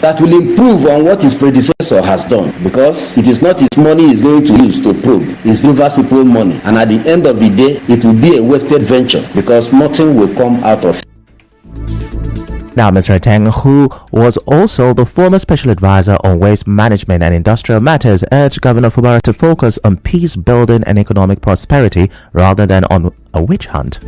that will improve on what his predecessor has done, because it is not his money he's going to use to probe, it's Rivers people money, and at the end of the day it will be a wasted venture because nothing will come out of it. Now, Mr. Teng, who was also the former special advisor on waste management and industrial matters, urged Governor Fubara to focus on peace building and economic prosperity rather than on a witch hunt.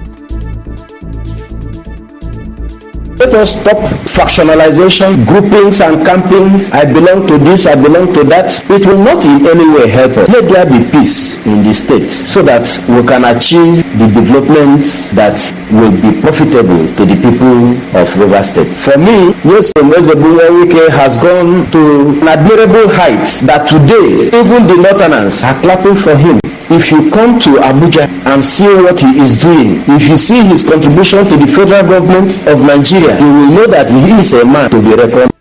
Let us stop factionalization, groupings and campings. I belong to this, I belong to that. It will not in any way help us. Let there be peace in the state so that we can achieve the developments that will be profitable to the people of Rivers State. For me, yes, Wike has gone to an admirable height that today even the Northerners are clapping for him. If you come to Abuja and see what he is doing, if you see his contribution to the federal government of Nigeria, you will know that he is a man to be reckoned.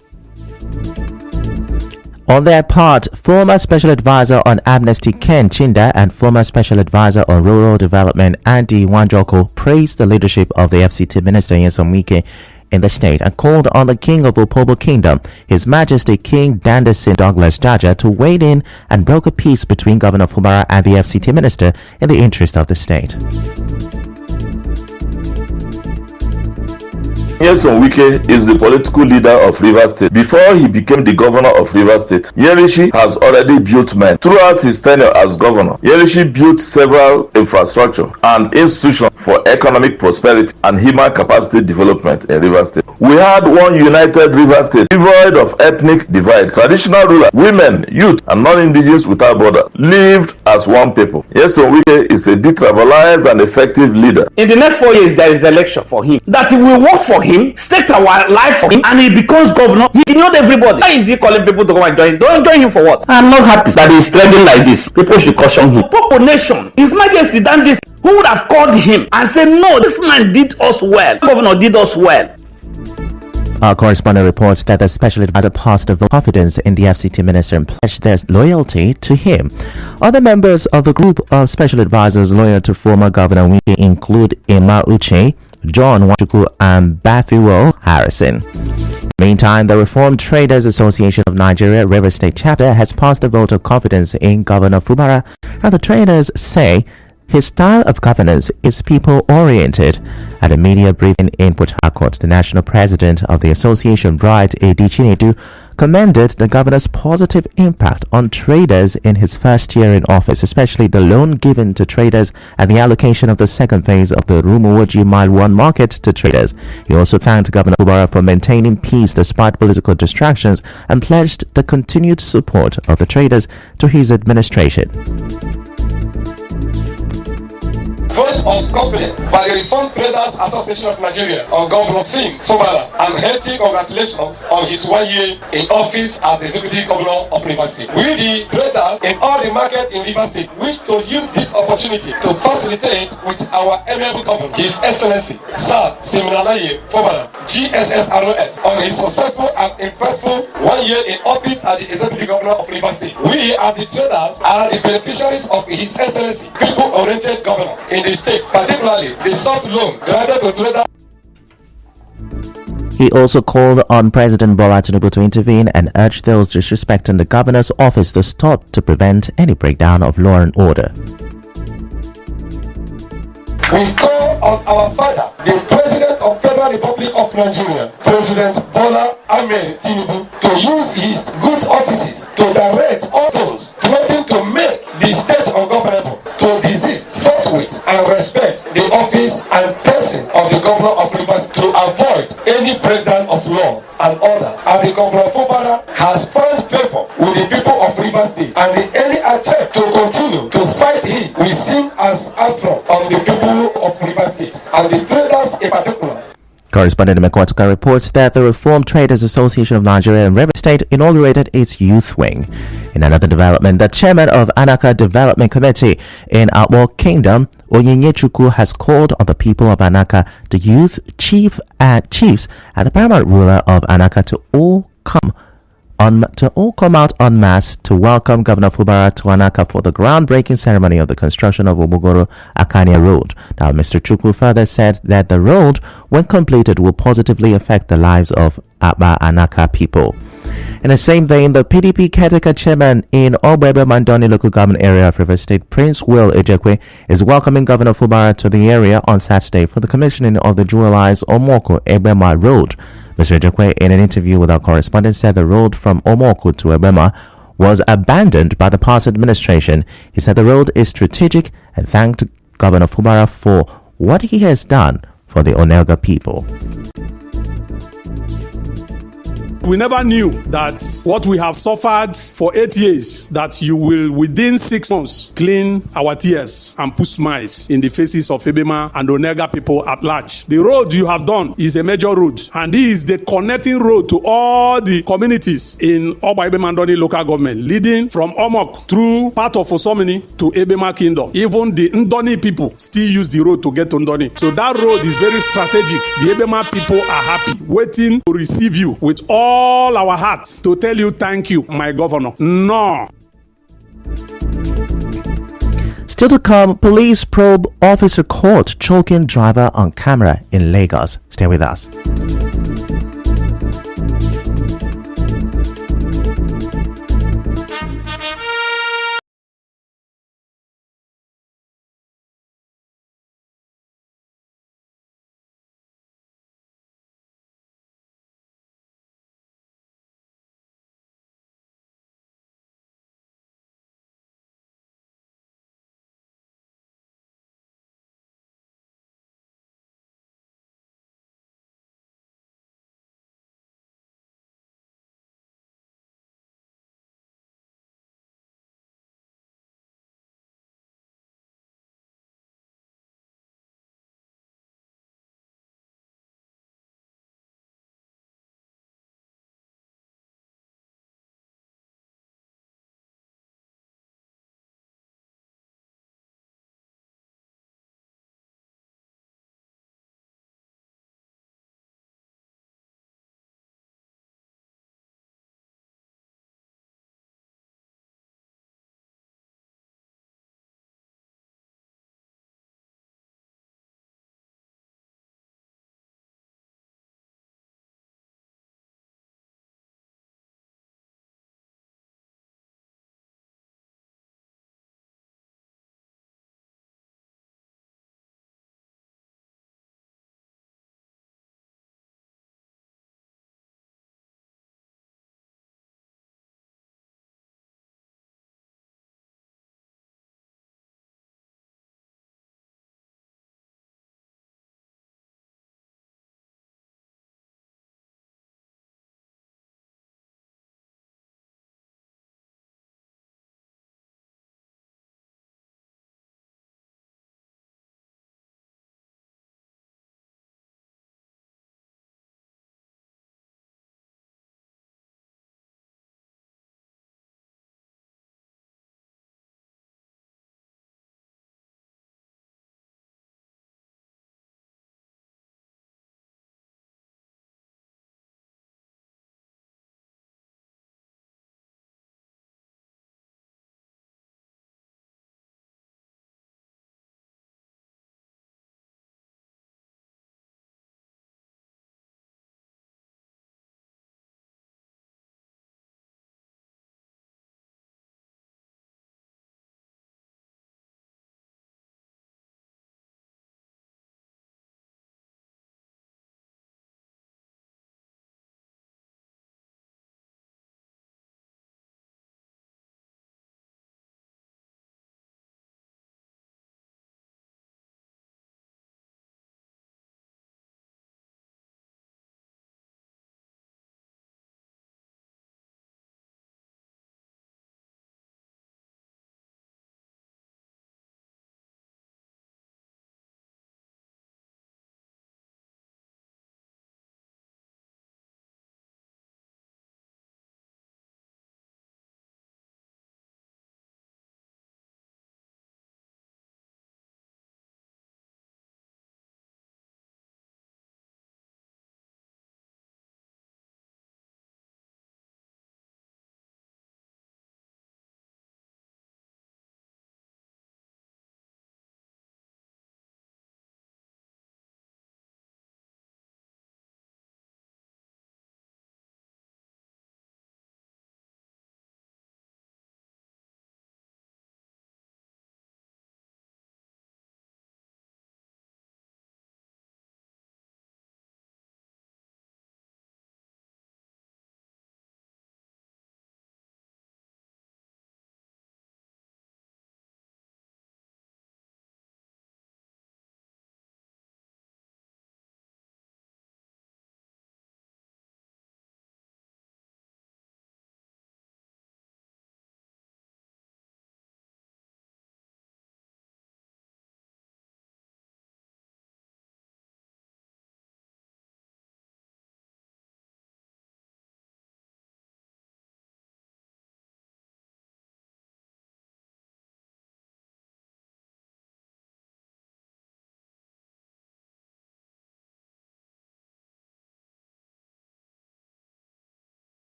On their part, former Special Advisor on Amnesty Ken Chinda and former Special Advisor on Rural Development Andy Wanjoko praised the leadership of the FCT Minister Nyesom Wike in the state and called on the King of Opobo Kingdom, His Majesty King Danderson Douglas Jaja, to wade in and broker peace between Governor Fubara and the FCT Minister in the interest of the state. Nyesom Wike is the political leader of Rivers State. Before he became the governor of Rivers State, Nyerichi has already built men. Throughout his tenure as governor, Nyerichi built several infrastructure and institutions for economic prosperity and human capacity development in Rivers State. We had one united Rivers State, devoid of ethnic divide. Traditional rulers, women, youth, and non-indigenous without border lived as one people. Nyesom Wike is a detribalized and effective leader. In the next 4 years, there is election for him. That he will work for him, stake our life for him, and he becomes governor. He ignored everybody. Why is he calling people to come and join? Don't join him for what? I'm not happy that he's trending like this. People should caution him. Popo Nation, His Majesty done this. Who would have called him and said, no, this man did us well. Governor did us well. Our correspondent reports that the special advisor passed a vote of confidence in the FCT minister and pledged their loyalty to him. Other members of the group of special advisors loyal to former Governor Wike include Emma Uche, John Wanchukwu, and Bathuo Harrison. Meantime, the Reformed Traders Association of Nigeria Rivers State Chapter has passed a vote of confidence in Governor Fubara, and the traders say his style of governance is people-oriented. At a media briefing in Port Harcourt, the national president of the association, Bright Chinedu, commended the governor's positive impact on traders in his first year in office, especially the loan given to traders and the allocation of the second phase of the Rumuwoji Mile 1 market to traders. He also thanked Governor Fubara for maintaining peace despite political distractions and pledged the continued support of the traders to his administration. Vote of confidence by the Reformed Traders Association of Nigeria on Governor Sim Fubara, and hearty congratulations on his 1 year in office as Executive Governor of Rivers State. We, the traders in all the market in Rivers State, wish to use this opportunity to facilitate with our amiable governor, His Excellency Sir Siminalaye Fubara, GSSROS, on his successful and impactful 1 year in office as the Executive Governor of Rivers State. We, as the traders, are the beneficiaries of His Excellency, people-oriented governor in the state, particularly the soft loan granted to traders. He also called on President Bola Tinubu to intervene and urged those disrespecting the governor's office to stop to prevent any breakdown of law and order. We call on our father, the President of Federal Republic of Nigeria, President Bola Ahmed Tinubu, to use his good offices to direct all those plotting to make the state ungovernable to desist forthwith and respect the office and person of the governor of Rivers to avoid any breakdown of law and order, as the Governor Fubara has found favor with the people of Rivers State, and any attempt to continue to fight him will seem as affront on the people of Rivers State and the traders in particular. Correspondent Mekwatuka reports that the Reformed Traders Association of Nigeria and Rivers State inaugurated its youth wing. In another development, the chairman of Anaka Development Committee in Outward Kingdom, Onyenyechukwu, has called on the people of Anaka, the youth, chiefs, and the paramount ruler of Anaka to all come out en masse to welcome Governor Fubara to Anaka for the groundbreaking ceremony of the construction of Omugoro Akania Road. Now, Mr. Chukwu further said that the road, when completed, will positively affect the lives of Aba Anaka people. In the same vein, the PDP caretaker chairman in Obebe Mandoni local government area of River State, Prince Will Ejekwe, is welcoming Governor Fubara to the area on Saturday for the commissioning of the dualized Omoko Ebema Road. Mr. Ejekwe, in an interview with our correspondent, said the road from Omoko to Ebema was abandoned by the past administration. He said the road is strategic and thanked Governor Fubara for what he has done for the Onelga people. We never knew that what we have suffered for 8 years, that you will within 6 months clean our tears and put smiles in the faces of Ebema and Onega people at large. The road you have done is a major road, and this is the connecting road to all the communities in Oba Ebema Ndoni local government, leading from Omok through part of Osomini to Ebema Kingdom. Even the Ndoni people still use the road to get to Ndoni. So that road is very strategic. The Ebema people are happy, waiting to receive you with all our hearts to tell you thank you, my governor. No. Still to come, police probe officer caught choking driver on camera in Lagos. Stay with us.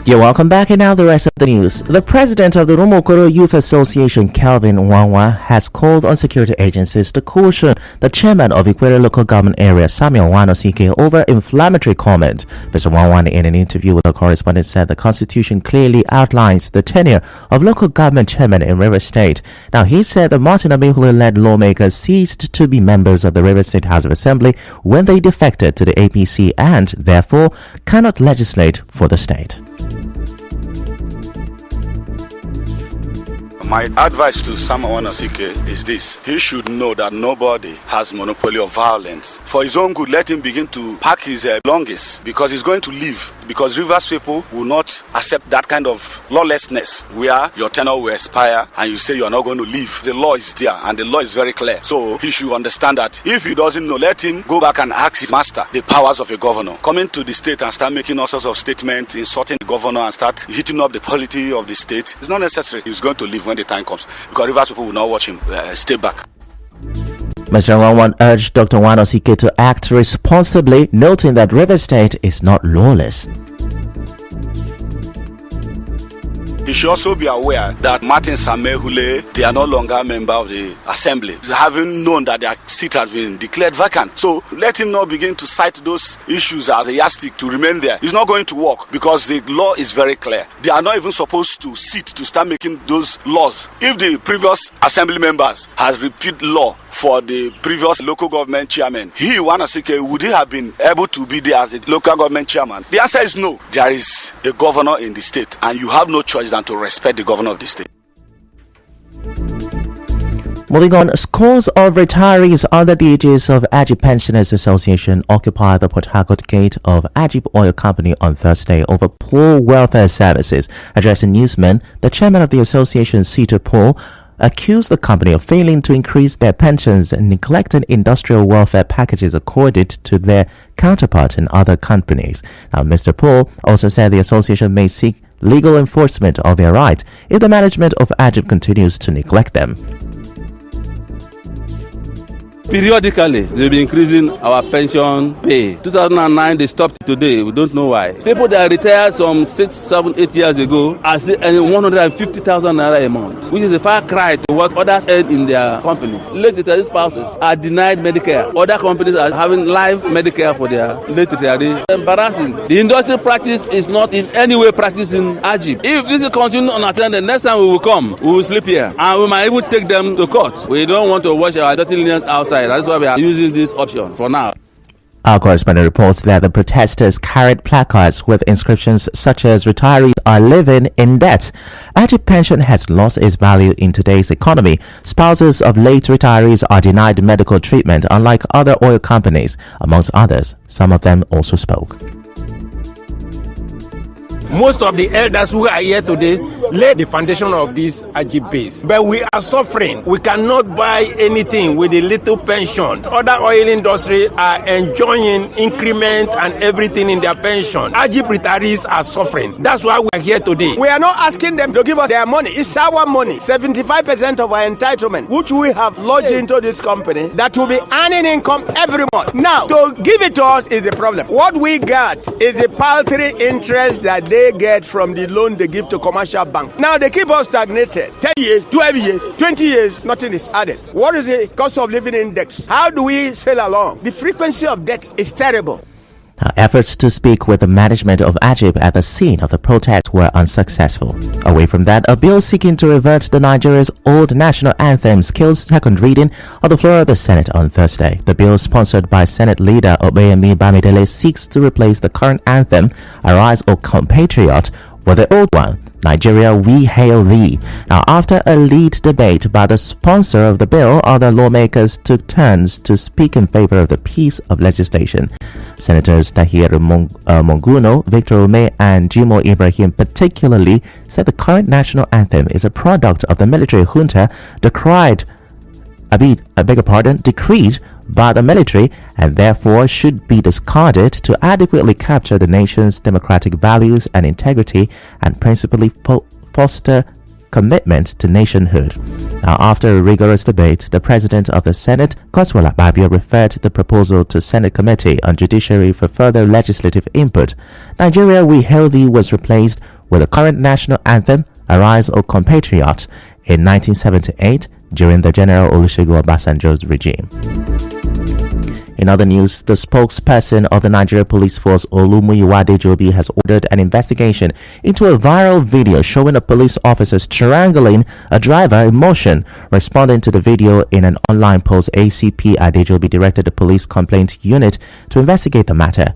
You're welcome back, and now the rest of the news. The president of the Rumokoro Youth Association, Kelvin Wanwa, has called on security agencies to caution the chairman of Ikwere local government area, Samuel Wanosike, over inflammatory comment. Mr. Wanwa, in an interview with a correspondent, said the constitution clearly outlines the tenure of local government chairman in Rivers State. Now, he said the Martin Amihule-led lawmakers ceased to be members of the Rivers State House of Assembly when they defected to the APC and, therefore, cannot legislate for the state. My advice to Samuel Wanosike is this. He should know that nobody has monopoly of violence. For his own good, let him begin to pack his belongings, because he's going to leave. Because Rivers people will not accept that kind of lawlessness where your tenure will expire and you say you are not going to leave. The law is there and the law is very clear. So he should understand that. If he doesn't know, let him go back and ask his master the powers of a governor. Coming to the state and start making all sorts of statements, insulting the governor and start hitting up the polity of the state, it's not necessary. He's going to leave when the time comes, because Rivers people will not watch him stay back. Mr. Wanwan urged Dr. Wanosike to act responsibly, noting that Rivers State is not lawless. He should also be aware that Martin Samehule, they are no longer a member of the assembly, having known that their seat has been declared vacant. So let him not begin to cite those issues as a yardstick to remain there. It's not going to work, because the law is very clear. They are not even supposed to sit to start making those laws. If the previous assembly members has repeated law for the previous local government chairman, he, Wanosike, would he have been able to be there as the local government chairman? The answer is no. There is a governor in the state, and you have no choice than to respect the governor of the state. Moving on, scores of retirees under the aegis of Ajib Pensioners Association occupied the Port Harcourt gate of Ajib Oil Company on Thursday over poor welfare services. Addressing newsmen, the chairman of the association, Sita Paul, accused the company of failing to increase their pensions and neglecting industrial welfare packages accorded to their counterpart in other companies. Now, Mr. Paul also said the association may seek legal enforcement of their rights if the management of Ajib continues to neglect them. Periodically, they'll be increasing our pension pay. 2009, they stopped today. We don't know why. People that retired some 6, 7, 8 years ago are still earning 150,000 naira a month, which is a far cry to what others earn in their companies. Late retiree spouses are denied Medicare. Other companies are having live Medicare for their late retirees. Embarrassing. The industry practice is not in any way practicing Ajib. If this is continued unattended, next time we will come, we will sleep here, and we might even take them to court. We don't want to wash our dirty linens outside. That's why we are using this option for now. Our correspondent reports that the protesters carried placards with inscriptions such as "Retirees are living in debt." Ajib pension has lost its value in today's economy. Spouses of late retirees are denied medical treatment, unlike other oil companies. Amongst others, some of them also spoke. Most of the elders who are here today laid the foundation of this Ajib base. But we are suffering. We cannot buy anything with a little pension. Other oil industry are enjoying increment and everything in their pension. Ajib retirees are suffering. That's why we are here today. We are not asking them to give us their money. It's our money. 75% of our entitlement, which we have lodged into this company, that will be earning income every month. Now, to give it to us is the problem. What we got is a paltry interest that they get from the loan they give to commercial bank. Now they keep us stagnated. 10 years, 12 years, 20 years, nothing is added. What is the cost of living index? How do we sail along? The frequency of debt is terrible. Efforts to speak with the management of Ajib at the scene of the protest were unsuccessful. Away from that, a bill seeking to revert to Nigeria's old national anthem skills second reading on the floor of the Senate on Thursday. The bill, sponsored by Senate leader Obeyemi Bamidele, seeks to replace the current anthem, Arise, O Compatriot, with the old one, Nigeria, We Hail Thee. Now, after a lead debate by the sponsor of the bill, other lawmakers took turns to speak in favor of the piece of legislation. Senators Tahir Monguno, Victor Ume, and Jimo Ibrahim particularly said the current national anthem is a product of the military junta decreed by the military and therefore should be discarded to adequately capture the nation's democratic values and integrity and principally foster commitment to nationhood. Now, after a rigorous debate, the President of the Senate, Godswill Akpabio, referred the proposal to Senate Committee on Judiciary for further legislative input. Nigeria, We Hail Thee was replaced with the current national anthem, Arise, O Compatriot, in 1978 during the General Olusegun Obasanjo's regime. In other news, the spokesperson of the Nigeria Police Force, Olumuyiwa Adejobi, has ordered an investigation into a viral video showing a police officer strangling a driver in motion. Responding to the video in an online post, ACP Adejobi directed the police complaint unit to investigate the matter.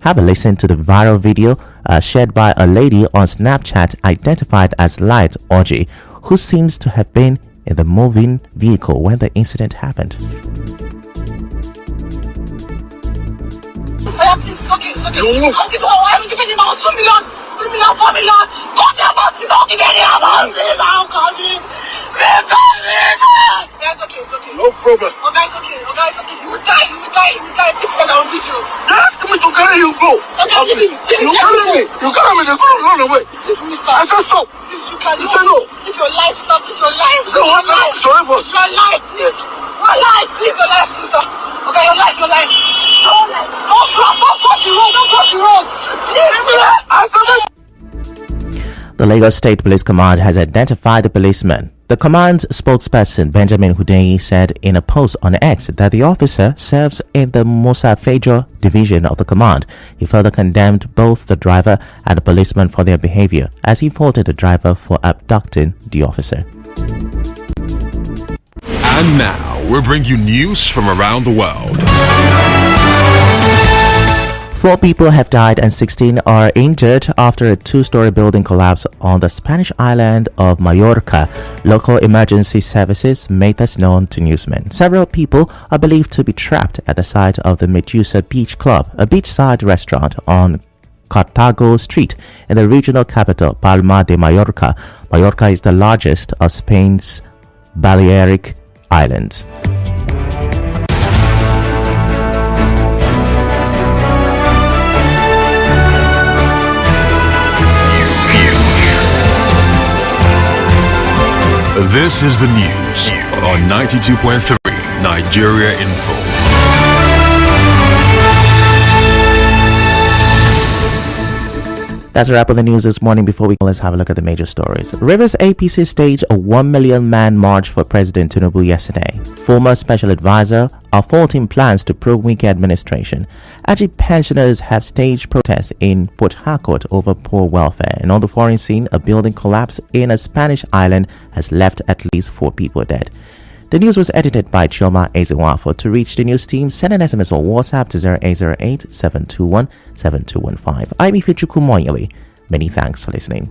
Have a listen to the viral video shared by a lady on Snapchat identified as Light Orji, who seems to have been in the moving vehicle when the incident happened. It's okay. You move. I'm giving him out 2 million, 3 million, 4 million. God, your boss is okay. It's okay. No problem. It's okay. You will die. Because I will beat you. They're asking me to carry you, go. Okay, you carry me. You carry me. They're going to run away. Listen, sir. I said stop. Please, you can. You say no. It's your life, sir. It's your life. No, what life? It's your life. It's your life, please. Your life, please, sir. Okay, your life. Don't cross the road. The Lagos State Police Command has identified the policeman. The command's spokesperson, Benjamin Hundeyi, said in a post on X that the officer serves in the Musafejo division of the command. He further condemned both the driver and the policeman for their behavior, as he faulted the driver for abducting the officer. And now, we'll bring you news from around the world. 4 people have died and 16 are injured after a 2-story building collapsed on the Spanish island of Mallorca. Local emergency services made this known to newsmen. Several people are believed to be trapped at the site of the Medusa Beach Club, a beachside restaurant on Cartago Street in the regional capital, Palma de Mallorca. Mallorca is the largest of Spain's Balearic Islands. This is the news on 92.3 Nigeria Info. That's a wrap on the news this morning. Before we go, let's have a look at the major stories. Rivers APC staged a 1 million man march for President Tinubu yesterday. Former special advisor are faulting plans to probe weak administration. Aji pensioners have staged protests in Port Harcourt over poor welfare. And on the foreign scene, a building collapse in a Spanish island has left at least 4 people dead. The news was edited by Chioma Ezenwafo. To reach the news team, send an SMS or WhatsApp to 0808-721-7215. I'm Ifichuku Moyeli. Many thanks for listening.